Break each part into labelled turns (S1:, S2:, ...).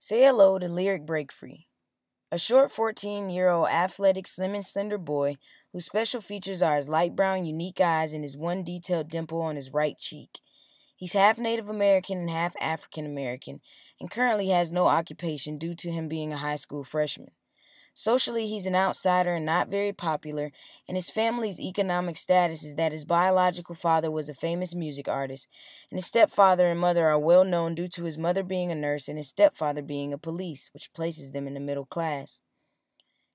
S1: Say hello to Lyric Breakfree, a short 14-year-old athletic, slim and slender boy whose special features are his light brown, unique eyes and his one detailed dimple on his right cheek. He's half Native American and half African American, and currently has no occupation due to him being a high school freshman. Socially, he's an outsider and not very popular, and his family's economic status is that his biological father was a famous music artist, and his stepfather and mother are well known due to his mother being a nurse and his stepfather being a police, which places them in the middle class.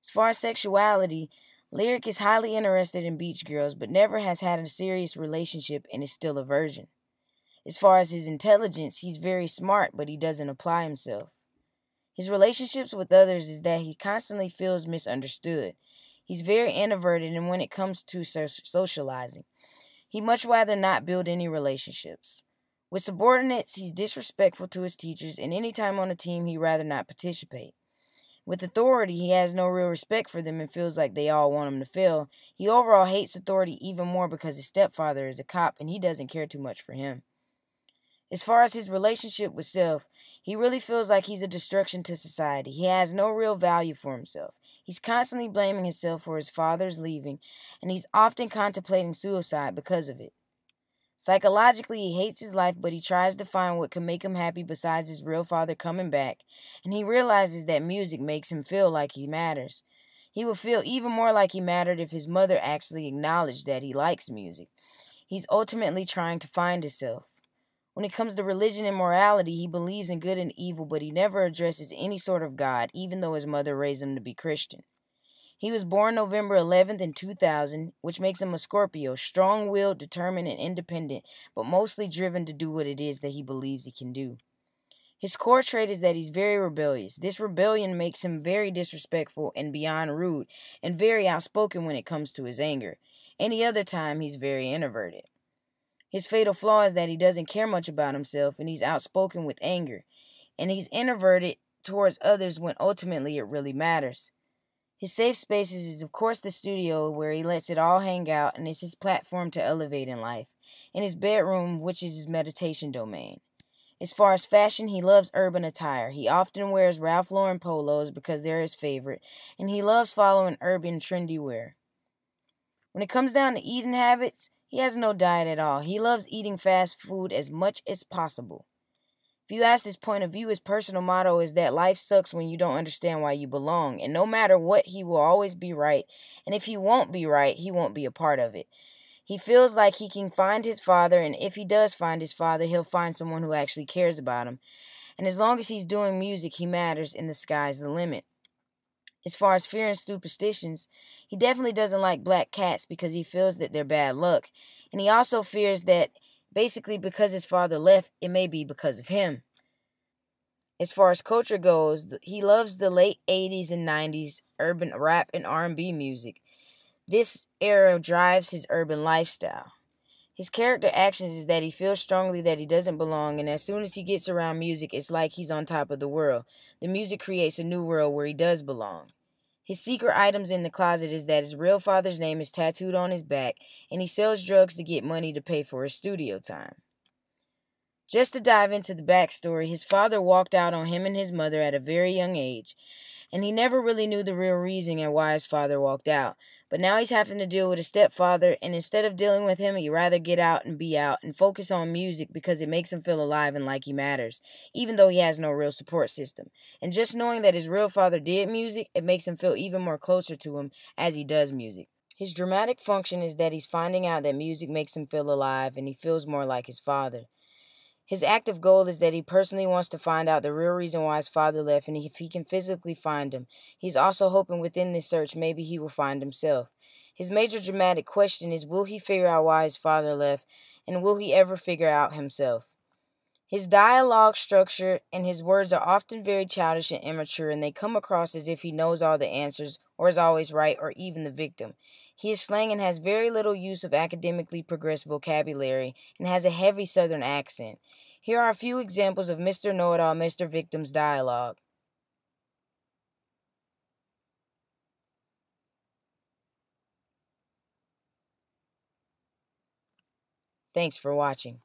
S1: As far as sexuality, Lyric is highly interested in beach girls, but never has had a serious relationship and is still a virgin. As far as his intelligence, he's very smart, but he doesn't apply himself. His relationships with others is that he constantly feels misunderstood. He's very introverted, and when it comes to socializing, he'd much rather not build any relationships. With subordinates, he's disrespectful to his teachers, and any time on a team, he'd rather not participate. With authority, he has no real respect for them and feels like they all want him to fail. He overall hates authority even more because his stepfather is a cop and he doesn't care too much for him. As far as his relationship with self, he really feels like he's a destruction to society. He has no real value for himself. He's constantly blaming himself for his father's leaving, and he's often contemplating suicide because of it. Psychologically, he hates his life, but he tries to find what can make him happy besides his real father coming back, and he realizes that music makes him feel like he matters. He would feel even more like he mattered if his mother actually acknowledged that he likes music. He's ultimately trying to find himself. When it comes to religion and morality, he believes in good and evil, but he never addresses any sort of God, even though his mother raised him to be Christian. He was born November 11th in 2000, which makes him a Scorpio, strong-willed, determined, and independent, but mostly driven to do what it is that he believes he can do. His core trait is that he's very rebellious. This rebellion makes him very disrespectful and beyond rude, and very outspoken when it comes to his anger. Any other time, he's very introverted. His fatal flaw is that he doesn't care much about himself, and he's outspoken with anger, and he's introverted towards others when ultimately it really matters. His safe spaces is, of course, the studio, where he lets it all hang out, and it's his platform to elevate in life, and his bedroom, which is his meditation domain. As far as fashion, he loves urban attire. He often wears Ralph Lauren polos because they're his favorite, and he loves following urban trendy wear. When it comes down to eating habits, he has no diet at all. He loves eating fast food as much as possible. If you ask his point of view, his personal motto is that life sucks when you don't understand why you belong. And no matter what, he will always be right. And if he won't be right, he won't be a part of it. He feels like he can find his father, and if he does find his father, he'll find someone who actually cares about him. And as long as he's doing music, he matters, and the sky's the limit. As far as fear and superstitions, he definitely doesn't like black cats because he feels that they're bad luck. And he also fears that basically because his father left, it may be because of him. As far as culture goes, he loves the late 80s and 90s urban rap and R&B music. This era drives his urban lifestyle. His character actions is that he feels strongly that he doesn't belong, and as soon as he gets around music, it's like he's on top of the world. The music creates a new world where he does belong. His secret items in the closet is that his real father's name is tattooed on his back, and he sells drugs to get money to pay for his studio time. Just to dive into the backstory, his father walked out on him and his mother at a very young age, and he never really knew the real reason and why his father walked out. But now he's having to deal with his stepfather, and instead of dealing with him, he'd rather get out and be out and focus on music because it makes him feel alive and like he matters, even though he has no real support system. And just knowing that his real father did music, it makes him feel even more closer to him as he does music. His dramatic function is that he's finding out that music makes him feel alive, and he feels more like his father. His active goal is that he personally wants to find out the real reason why his father left, and if he can physically find him. He's also hoping within this search maybe he will find himself. His major dramatic question is, will he figure out why his father left, and will he ever figure out himself? His dialogue structure and his words are often very childish and immature, and they come across as if he knows all the answers, or is always right, or even the victim. He is slang and has very little use of academically progressed vocabulary, and has a heavy southern accent. Here are a few examples of Mr. Know-It-All, Mr. Victim's dialogue. Thanks for watching.